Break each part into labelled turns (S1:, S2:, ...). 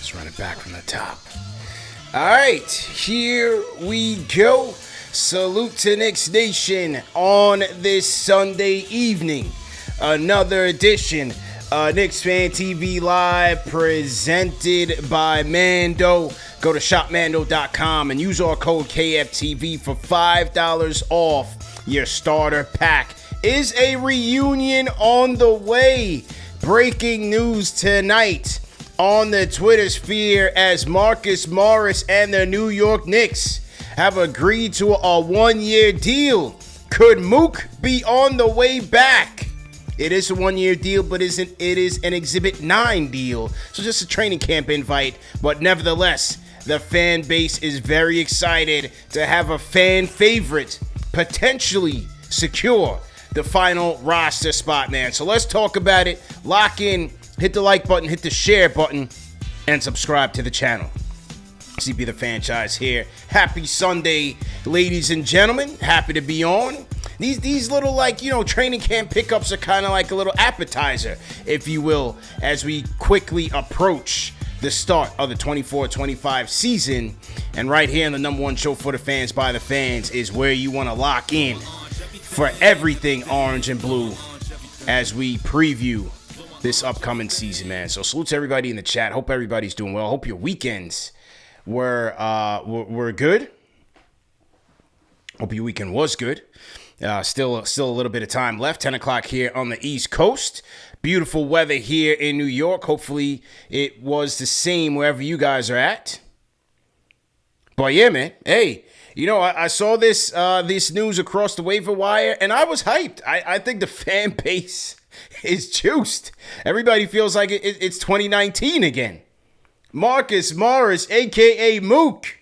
S1: Let's run it back from the top. All right, here we go. Salute to Knicks Nation on this Sunday evening. Another edition of KnicksFanTV Live presented by Mando. Go to shopmando.com and use our code KFTV for $5 off your starter pack. Is a reunion on the way? Breaking news tonight on the Twitter sphere as Marcus Morris and the New York Knicks have agreed to a one-year deal. Could Mook be on the way back? It is a one-year deal, but it is an Exhibit 9 deal. So just a training camp invite. But nevertheless, the fan base is very excited to have a fan favorite potentially secure the final roster spot, man. So let's talk about it. Lock in, hit the like button, hit the share button, and subscribe to the channel. CB the Franchise here. Happy Sunday, ladies and gentlemen. Happy to be on. These little, training camp pickups are kind of like a little appetizer, if you will, as we quickly approach the start of the 24-25 season. And right here on the number one show for the fans by the fans is where you want to lock in for everything orange and blue as we preview this upcoming season, man. So salute to everybody in the chat. Hope everybody's doing well. Hope your weekends were good. Hope your weekend was good. Still a little bit of time left. 10 o'clock here on the East Coast. Beautiful weather here in New York. Hopefully it was the same wherever you guys are at. But yeah, man. Hey, I saw this news across the waiver wire, and I was hyped. I think the fan base is juiced. Everybody feels like it's 2019 again. Marcus Morris, a.k.a. Mook,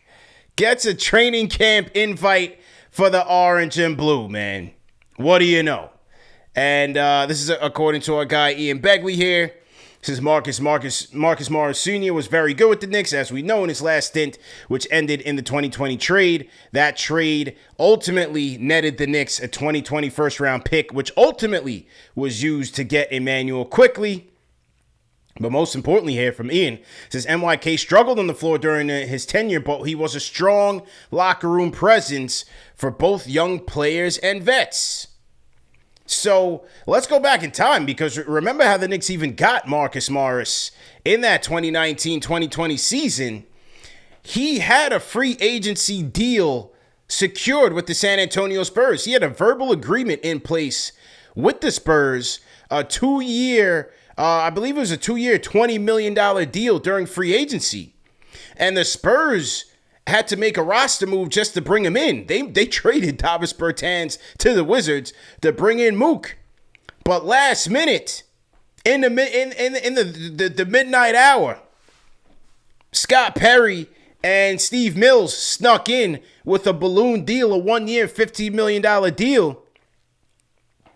S1: gets a training camp invite for the orange and blue, man. What do you know? And this is according to our guy Ian Begley here. Says Marcus Morris Sr. was very good with the Knicks, as we know, in his last stint, which ended in the 2020 trade. That trade ultimately netted the Knicks a 2020 first-round pick, which ultimately was used to get Emmanuel quickly. But most importantly here from Ian, says MYK struggled on the floor during his tenure, but he was a strong locker room presence for both young players and vets. So let's go back in time, because remember how the Knicks even got Marcus Morris in that 2019-2020 season. He had a free agency deal secured with the San Antonio Spurs. He had a verbal agreement in place with the Spurs, a 2-year, I believe it was a 2-year, $20 million deal during free agency. And the Spurs had to make a roster move just to bring him in. They traded Davis Bertans to the Wizards to bring in Mook. But last minute, in the midnight hour, Scott Perry and Steve Mills snuck in with a balloon deal, a 1-year, $15 million deal.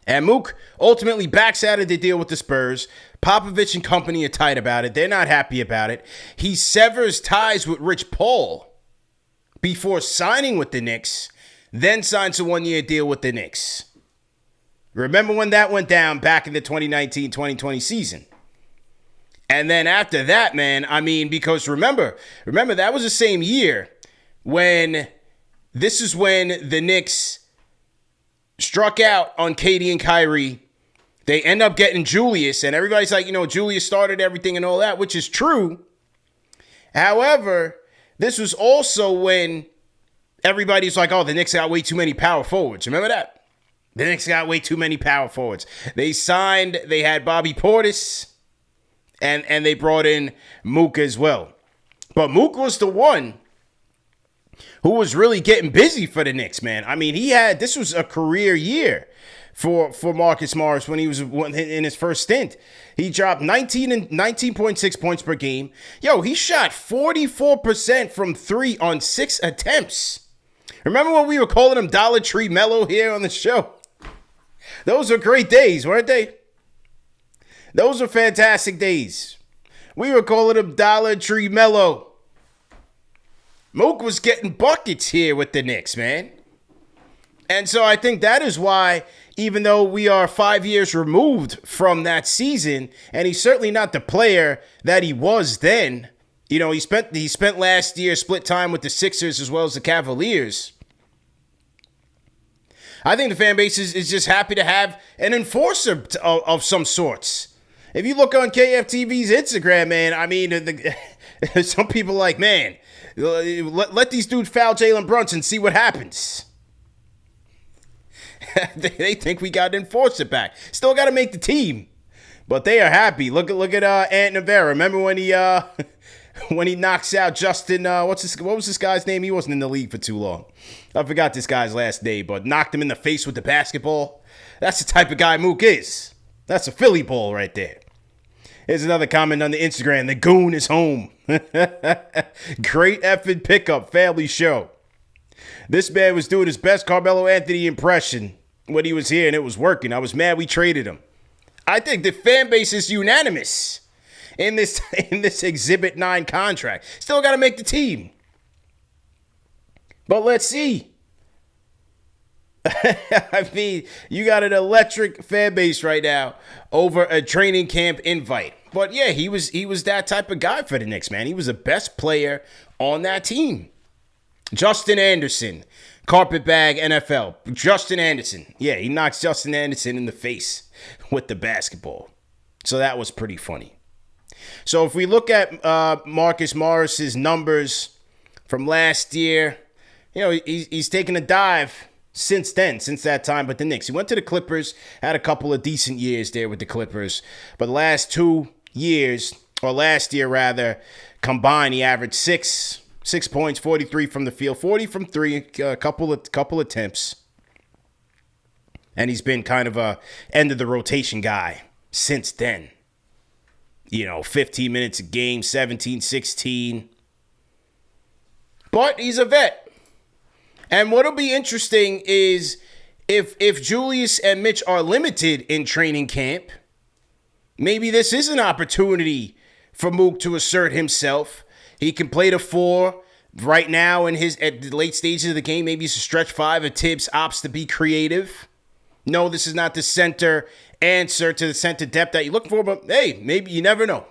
S1: And Mook ultimately backs out of the deal with the Spurs. Popovich and company are tight about it. They're not happy about it. He severs ties with Rich Paul before signing with the Knicks, then signs a 1-year deal with the Knicks. Remember when that went down back in the 2019-2020 season? And then after that, man, because remember that was the same year when the Knicks struck out on KD and Kyrie. They end up getting Julius, and everybody's like, Julius started everything and all that, which is true. However, this was also when everybody's like, oh, the Knicks got way too many power forwards. Remember that? The Knicks got way too many power forwards. They had Bobby Portis, and they brought in Mook as well. But Mook was the one who was really getting busy for the Knicks, man. This was a career year for Marcus Morris when he was in his first stint. He dropped 19.6 points per game. Yo, he shot 44% from 3 on 6 attempts. Remember when we were calling him Dollar Tree Mellow here on the show? Those were great days, weren't they? Those were fantastic days. We were calling him Dollar Tree Mellow. Mook was getting buckets here with the Knicks, man. And so I think that is why, even though we are 5 years removed from that season, and he's certainly not the player that he was then, You know, he spent last year split time with the Sixers as well as the Cavaliers. I think the fan base is just happy to have an enforcer of some sorts. If you look on KFTV's Instagram, man, I mean, some people are like, man, let these dudes foul Jalen Brunson, see what happens. They think we got an enforcer back. Still got to make the team, but they are happy. Look at Ant Navarro. Remember when he knocks out Justin? What was this guy's name? He wasn't in the league for too long. I forgot this guy's last name, but knocked him in the face with the basketball. That's the type of guy Mook is. That's a Philly ball right there. Here's another comment on the Instagram. The goon is home. Great effing pickup, family show. This man was doing his best Carmelo Anthony impression when he was here, and it was working. I was mad we traded him. I think the fan base is unanimous in this Exhibit 9 contract. Still got to make the team. But let's see. I mean, you got an electric fan base right now over a training camp invite. But yeah, he was that type of guy for the Knicks, man. He was the best player on that team. Justin Anderson, carpetbag NFL. Justin Anderson. Yeah, he knocks Justin Anderson in the face with the basketball. So that was pretty funny. So if we look at Marcus Morris's numbers from last year, you know, he's taken a dive since that time. But the Knicks, he went to the Clippers, had a couple of decent years there with the Clippers. But the last 2 years, or last year rather, combined, he averaged 6 points, 43 from the field, 40 from three, a couple attempts. And he's been kind of a end of the rotation guy since then. You know, 15 minutes a game, 17, 16. But he's a vet. And what'll be interesting is if Julius and Mitch are limited in training camp, maybe this is an opportunity for Mook to assert himself. He can play the 4 right now at the late stages of the game. Maybe it's a stretch 5 if Tibbs opts to be creative. No, this is not the center answer to the center depth that you're looking for, but hey, maybe you never know.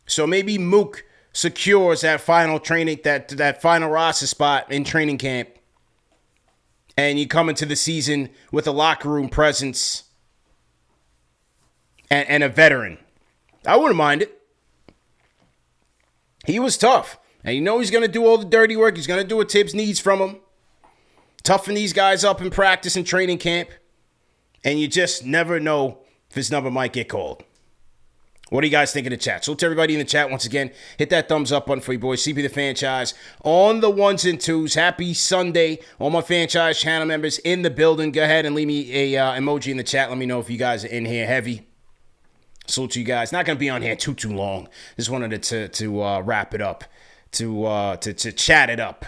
S1: So maybe Mook secures that final that final roster spot in training camp, and you come into the season with a locker room presence and a veteran. I wouldn't mind it. He was tough, and you know he's going to do all the dirty work. He's going to do what Tibbs needs from him. Toughen these guys up in practice and training camp, and you just never know if his number might get called. What do you guys think in the chat? So to everybody in the chat, once again, hit that thumbs up button for you boys. CP the Franchise on the ones and twos. Happy Sunday. All my franchise channel members in the building. Go ahead and leave me a emoji in the chat. Let me know if you guys are in here heavy. Salute to you guys. Not going to be on here too long. Just wanted to wrap it up, to chat it up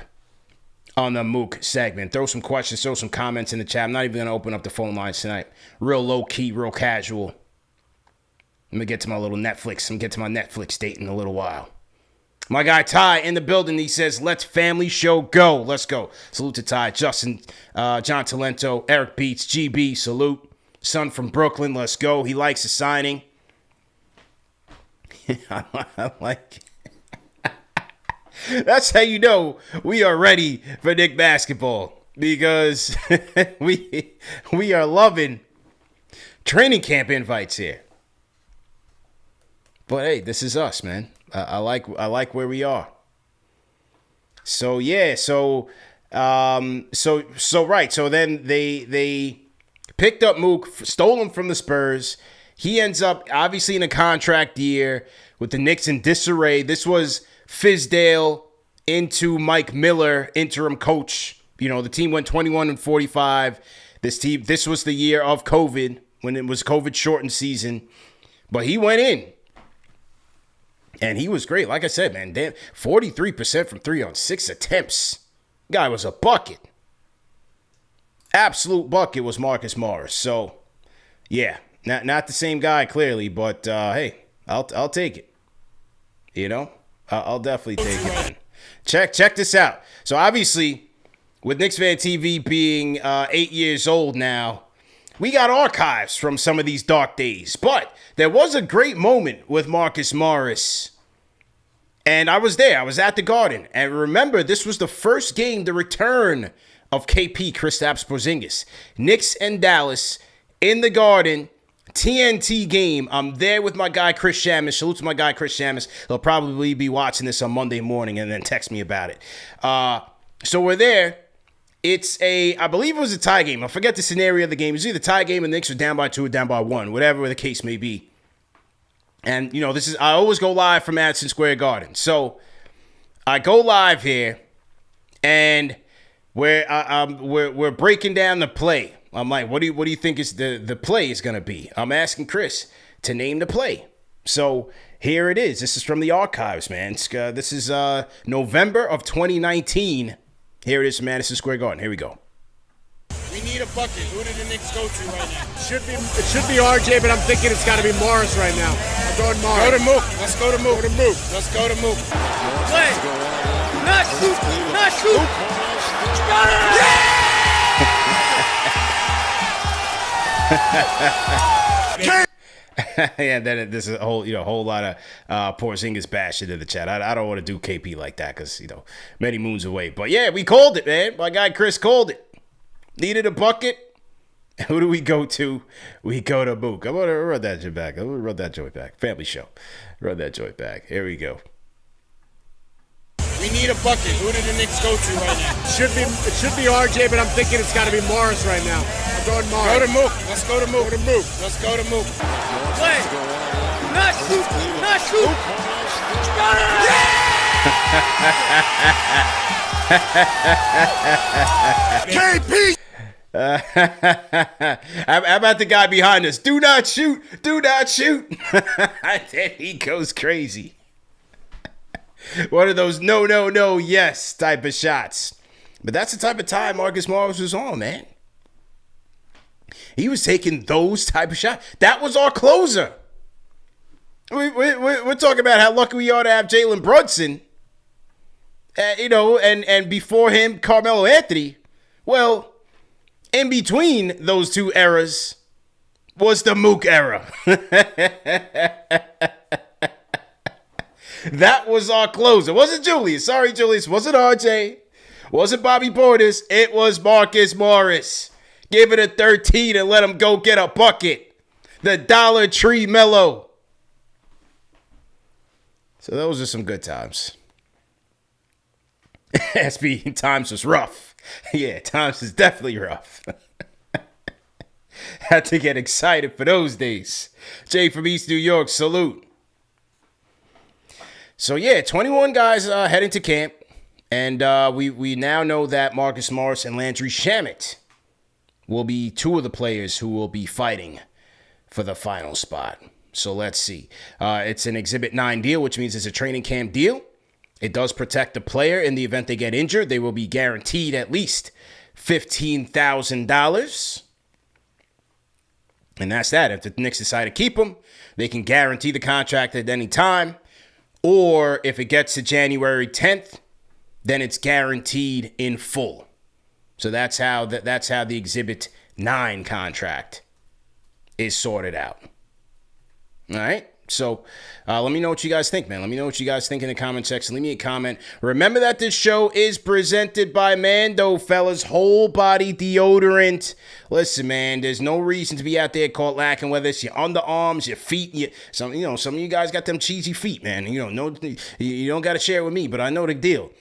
S1: on the Mook segment. Throw some questions, throw some comments in the chat. I'm not even going to open up the phone lines tonight. Real low-key, real casual. Let me get to my little Netflix. I'm going to get to my Netflix date in a little while. My guy Ty in the building. He says, let's family show go. Let's go. Salute to Ty. Justin, John Talento, Eric Beats, GB. Salute. Son from Brooklyn. Let's go. He likes the signing. I like it. That's how you know we are ready for Knick basketball. Because we are loving training camp invites here. But hey, this is us, man. I like where we are. So yeah, so right. So then they picked up Mook, stole him from the Spurs. He ends up obviously in a contract year with the Knicks in disarray. This was Fizdale into Mike Miller, interim coach. You know, the team went 21-45. This was the year of COVID, when it was COVID shortened season. But he went in. And he was great. Like I said, man, 43% from 3 on 6 attempts. Guy was a bucket. Absolute bucket was Marcus Morris. So, yeah, not the same guy clearly, but hey, I'll take it. You know, I'll definitely take it, man. Check this out. So obviously, with KnicksFanTV being 8 years old now, we got archives from some of these dark days. But there was a great moment with Marcus Morris And I was there. I was at the Garden. And remember, this was the first game, the return of KP, Kristaps Porzingis. Knicks and Dallas in the Garden. TNT game. I'm there with my guy, Chris Shamus. Salute to my guy, Chris Shamus. He'll probably be watching this on Monday morning and then text me about it. So we're there. It's I believe it was a tie game. I forget the scenario of the game. It was either tie game and the Knicks were down by 2 or down by 1, whatever the case may be. And, I always go live from Madison Square Garden. So I go live here and we're breaking down the play. I'm like, what do you think is the play is going to be? I'm asking Chris to name the play. So here it is. This is from the archives, man. This is November of 2019. Here it is from Madison Square Garden. Here we go.
S2: We need a bucket. Who did the Knicks go to right now? It should be RJ, but I'm thinking it's got to be Morris right now. I'm going Morris.
S3: Go to Mook. Let's go to Mook.
S2: Let's go to Mook.
S3: Play. Not shoot. Got it!
S1: Yeah, then there's a whole lot of Porzingis bashing in the chat. I don't want to do KP like that because many moons away. But yeah, we called it, man. My guy Chris called it. Needed a bucket. Who do we go to? We go to Mook. I'm gonna run that joint back. Family show. Run that joint back. Here we go.
S2: We need a bucket. Who did the Knicks go to right now? It should be RJ, but I'm thinking it's got to be Morris right now. I'm going Morris.
S3: Go to Mook. Let's go to Mook.
S2: Let's go to Mook.
S3: Play. Not shoot. Got it!
S2: KP!
S1: How about the guy behind us? Do not shoot. Then he goes crazy. One of those no, yes type of shots. But that's the type of time Marcus Morris was on, man. He was taking those type of shots. That was our closer. We're talking about how lucky we are to have Jalen Brunson. And before him, Carmelo Anthony. Well, in between those two eras was the Mook era. That was our closer. It wasn't Julius. Sorry, Julius. Wasn't RJ. Wasn't Bobby Portis. It was Marcus Morris. Give it a 13 and let him go get a bucket. The Dollar Tree Mellow. So those are some good times. SB, times was rough. Yeah, times was definitely rough. Had to get excited for those days. Jay from East New York, salute. So yeah, 21 guys heading to camp, and we now know that Marcus Morris and Landry Shamet will be two of the players who will be fighting for the final spot. So let's see. It's an Exhibit 9 deal, which means it's a training camp deal. It does protect the player in the event they get injured. They will be guaranteed at least $15,000. And that's that. If the Knicks decide to keep him, they can guarantee the contract at any time. Or if it gets to January 10th, then it's guaranteed in full. So that's how the Exhibit 9 contract is sorted out. All right? So let me know what you guys think, man. Let me know what you guys think in the comment section. Leave me a comment. Remember that this show is presented by Mando, fellas. Whole body deodorant. Listen, man, there's no reason to be out there caught lacking, whether it's your underarms, your feet. Some of you guys got them cheesy feet, man. You don't got to share it with me, but I know the deal.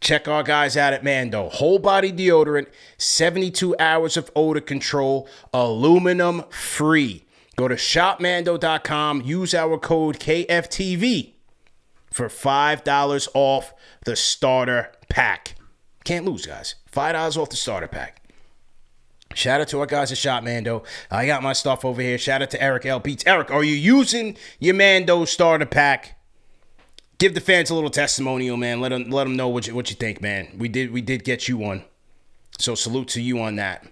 S1: Check our guys out at Mando. Whole body deodorant, 72 hours of odor control, aluminum free. Go to shopmando.com. Use our code KFTV for $5 off the starter pack. Can't lose, guys. $5 off the starter pack. Shout out to our guys at Shop Mando. I got my stuff over here. Shout out to Eric L. Beats. Eric, are you using your Mando starter pack? Give the fans a little testimonial, man. Let them know what you think, man. We did get you one. So salute to you on that.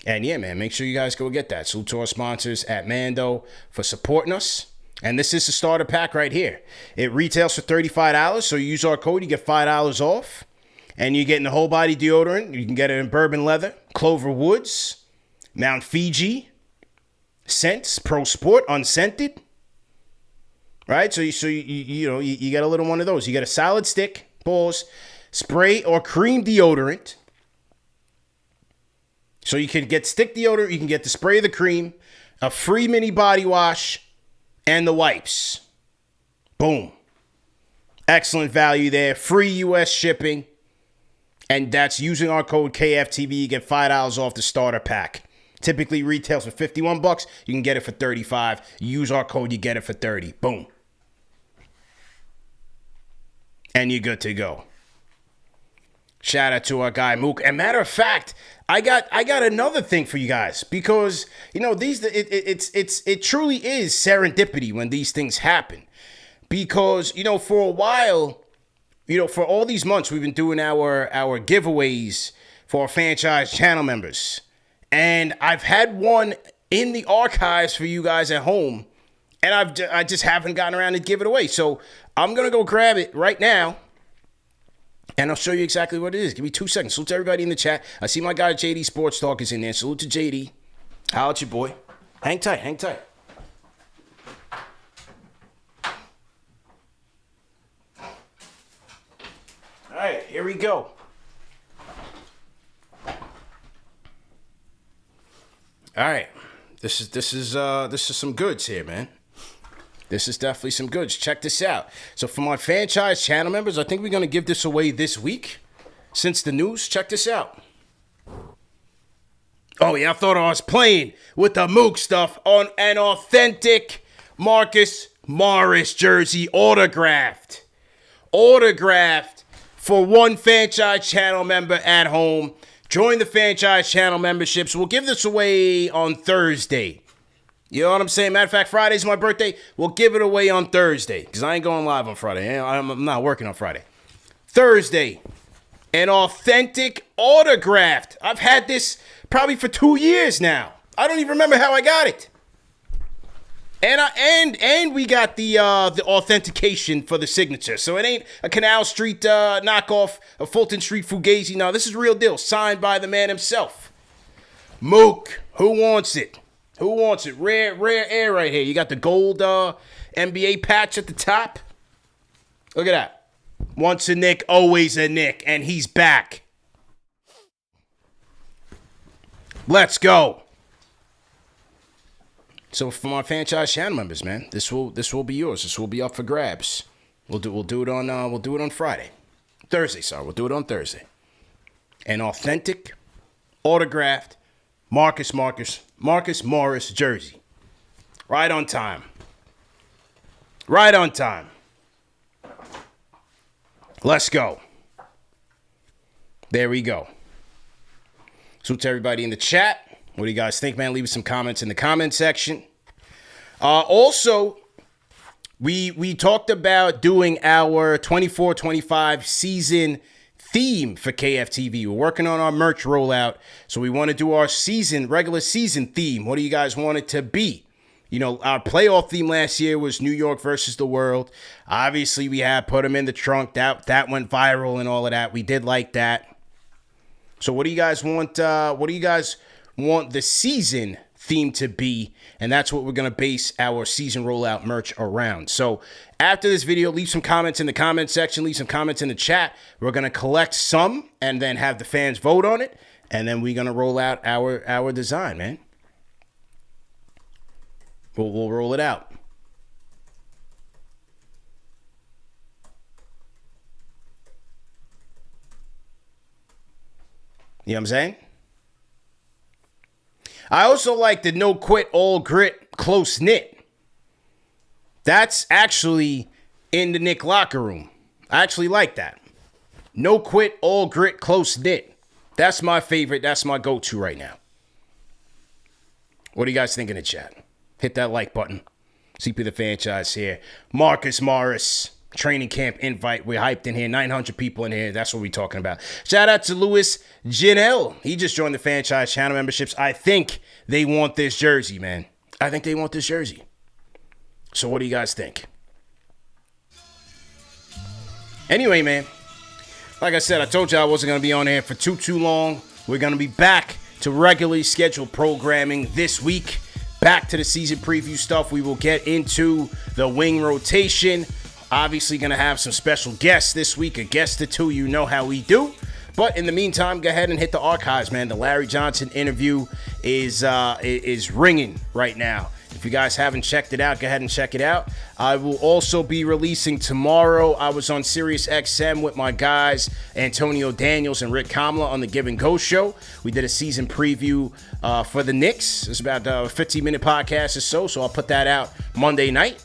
S1: And yeah, man, make sure you guys go get that. Salute to our sponsors at Mando for supporting us. And this is the starter pack right here. It retails for $35. So you use our code, you get $5 off. And you're getting the whole body deodorant. You can get it in bourbon leather, Clover Woods, Mount Fiji, Scents, Pro Sport, unscented. right? So you got a little one of those. You got a solid stick, pause, spray or cream deodorant. So you can get stick deodorant, you can get the spray of the cream, a free mini body wash, and the wipes. Boom. Excellent value there. Free U.S. shipping. And that's using our code KFTV. You get $5 off the starter pack. Typically retails for $51. You can get it for $35. You use our code, you get it for $30. Boom. And you're good to go. Shout out to our guy Mook. And matter of fact, I got another thing for you guys, because it truly is serendipity when these things happen. Because for a while, for all these months we've been doing our giveaways for our franchise channel members, and I've had one in the archives for you guys at home, and I just haven't gotten around to give it away. So I'm gonna go grab it right now. And I'll show you exactly what it is. Give me 2 seconds. Salute to everybody in the chat. I see my guy JD Sports Talk is in there. Salute to JD. Holla at your boy. Hang tight. Hang tight. All right, here we go. All right, this is some goods here, man. This is definitely some goods. Check this out. So for my franchise channel members, I think we're going to give this away this week. Since the news, check this out. Oh, yeah, I thought I was playing with the Mook stuff on an authentic Marcus Morris jersey, autographed. Autographed for one franchise channel member at home. Join the franchise channel memberships. We'll give this away on Thursday. You know what I'm saying? Matter of fact, Friday's my birthday. We'll give it away on Thursday, because I ain't going live on Friday. I'm not working on Friday. Thursday, an authentic autographed. I've had this probably for 2 years now. I don't even remember how I got it. And we got the authentication for the signature. So it ain't a Canal Street knockoff, a Fulton Street Fugazi. No, this is real deal. Signed by the man himself. Mook, who wants it? Who wants it? Rare air right here. You got the gold NBA patch at the top. Look at that. Once a Knick, always a Knick. And he's back. Let's go. So for my franchise channel members, man, this will be yours. This will be up for grabs. We'll do it on Friday. Thursday, sorry. We'll do it on Thursday. An authentic, autographed Marcus Morris jersey. Right on time. Right on time. Let's go. There we go. So to everybody in the chat, what do you guys think, man? Leave us some comments in the comment section. Also, we talked about doing our 24-25 season theme for KFTV. We're working on our merch rollout, so we want to do our regular season theme. What do you guys want it to be? Our playoff theme last year was New York versus the world. Obviously, we had Put 'Em in the Trunk. That went viral and all of that. We did like that. So what do you guys want? What do you guys want the season theme to be? And that's what we're going to base our season rollout merch around. So after this video, leave some comments in the comment section. Leave some comments in the chat. We're going to collect some and then have the fans vote on it. And then we're going to roll out our design, man. We'll roll it out. You know what I'm saying? I also like the no quit, all grit, close knit. That's actually in the Knick locker room. I actually like that. No quit, all grit, close knit. That's my favorite. That's my go-to right now. What do you guys think in the chat? Hit that like button. CP the franchise here. Marcus Morris. Training camp invite. We're hyped in here. 900 people in here. That's what we're talking about. Shout out to Louis Janelle. He just joined the franchise channel memberships. I think they want this jersey, man. I think they want this jersey. So what do you guys think? Anyway, man. Like I said, I told you I wasn't going to be on here for too long. We're going to be back to regularly scheduled programming this week. back to the season preview stuff. We will get into the wing rotation. Obviously going to have some special guests this week, a guest or two. You know how we do. But in the meantime, go ahead and hit the archives, man. The Larry Johnson interview is ringing right now. If you guys haven't checked it out, go ahead and check it out. I will also be releasing tomorrow. I was on Sirius XM with my guys, Antonio Daniels and Rick Kamla on the Give and Go show. We did a season preview for the Knicks. It's about a 15-minute podcast or so I'll put that out Monday night.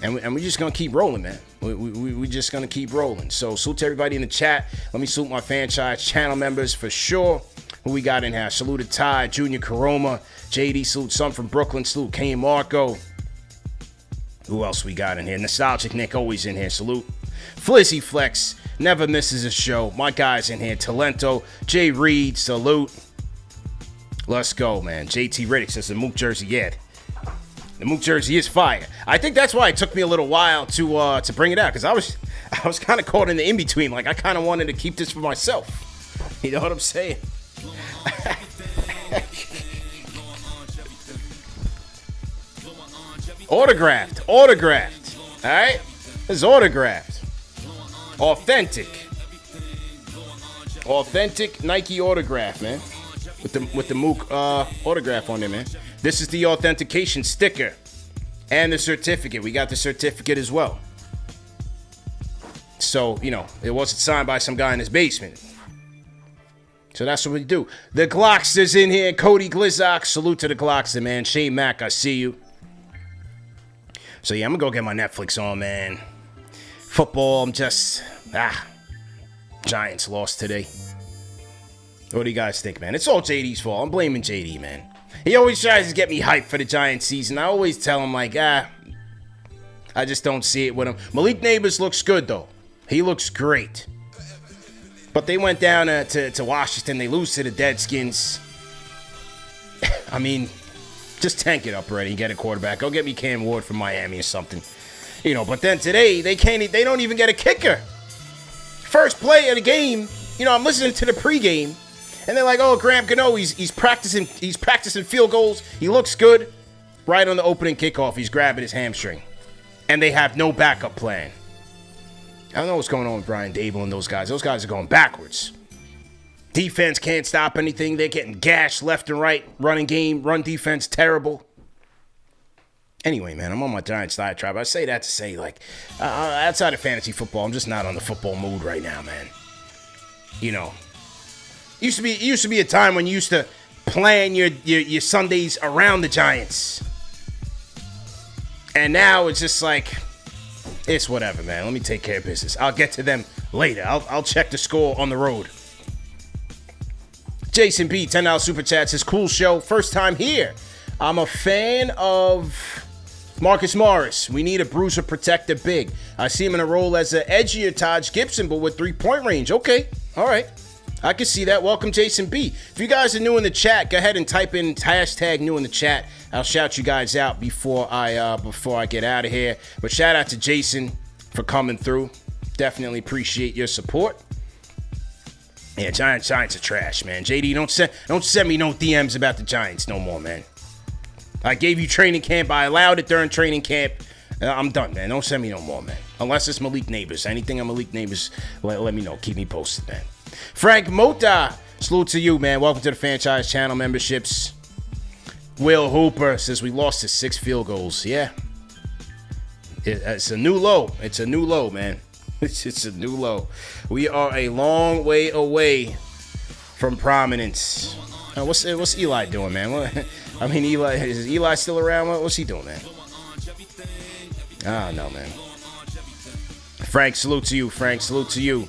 S1: And we're just going to keep rolling, man. We're just going to keep rolling. So salute to everybody in the chat. Let me salute my franchise channel members for sure. Who we got in here? Salute to Ty, Junior Karoma, JD, salute some from Brooklyn, salute Kane Marco. Who else we got in here? Nostalgic Nick, always in here. Salute. Flizzy Flex, never misses a show. My guys in here. Talento, Jay Reed, salute. Let's go, man. JT Riddick says the Mook jersey yet. The Mook jersey is fire. I think that's why it took me a little while to bring it out, because I was kind of caught in the in-between. Like, I kind of wanted to keep this for myself. You know what I'm saying? Autographed. All right? This is autographed. Authentic Nike autograph, man. With the Mook autograph on there, man. This is the authentication sticker and the certificate. We got the certificate as well. So, you know, it wasn't signed by some guy in his basement. So that's what we do. The Glocksters in here. Cody Glizzock. Salute to the Glockster, man. Shane Mack, I see you. So, yeah, I'm going to go get my Netflix on, man. Football, I'm just... Giants lost today. What do you guys think, man? It's all JD's fault. I'm blaming JD, man. He always tries to get me hyped for the Giants season. I always tell him, like, I just don't see it with him. Malik Neighbors looks good, though. He looks great. But they went down to Washington. They lose to the Deadskins. I mean, just tank it up already and get a quarterback. Go get me Cam Ward from Miami or something. You know, but then today, they don't even get a kicker. First play of the game, you know, I'm listening to the pregame. And they're like, oh, Graham Gano, he's practicing field goals. He looks good. Right on the opening kickoff, he's grabbing his hamstring. And they have no backup plan. I don't know what's going on with Brian Dable and those guys. Those guys are going backwards. Defense can't stop anything. They're getting gashed left and right. Running game, run defense, terrible. Anyway, man, I'm on my Giants diatribe. I say that to say, like, outside of fantasy football, I'm just not on the football mood right now, man. You know. It used to be a time when you used to plan your Sundays around the Giants. And now it's just like, it's whatever, man. Let me take care of business. I'll get to them later. I'll check the score on the road. Jason B, $10 super chat says, cool show. First time here. I'm a fan of Marcus Morris. We need a bruiser protector big. I see him in a role as an edgier Taj Gibson, but with 3-point range. Okay. All right. I can see that. Welcome, Jason B. If you guys are new in the chat, go ahead and type in hashtag new in the chat. I'll shout you guys out before I get out of here. But shout out to Jason for coming through. Definitely appreciate your support. Yeah, Giants are trash, man. JD, don't send me no DMs about the Giants no more, man. I gave you training camp. I allowed it during training camp. I'm done, man. Don't send me no more, man. Unless it's Malik Neighbors. Anything on Malik Neighbors, let me know. Keep me posted, man. Frank Mota, salute to you, man. Welcome to the franchise channel memberships. Will Hooper says we lost to 6 field goals. Yeah. It's a new low. It's a new low, man. It's a new low. We are a long way away from prominence. What's Eli doing, man? Is Eli still around? What's he doing, man? I don't know, man. Frank, salute to you. Frank, salute to you.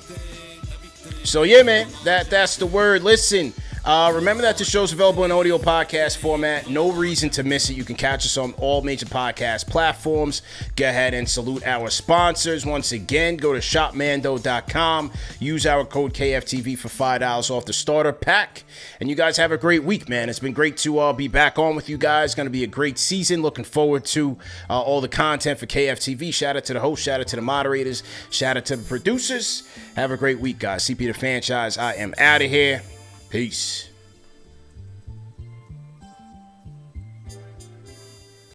S1: So yeah, man, that's the word. Listen, remember that the show's available in audio podcast format. No reason to miss it. You can catch us on all major podcast platforms. Go ahead and salute our sponsors. Once again, go to shopmando.com. Use our code KFTV for $5 off the starter pack. And you guys have a great week, man. It's been great to be back on with you guys. Going to be a great season. Looking forward to all the content for KFTV. Shout out to the host. Shout out to the moderators. Shout out to the producers. Have a great week, guys. CP the franchise. I am out of here. Peace.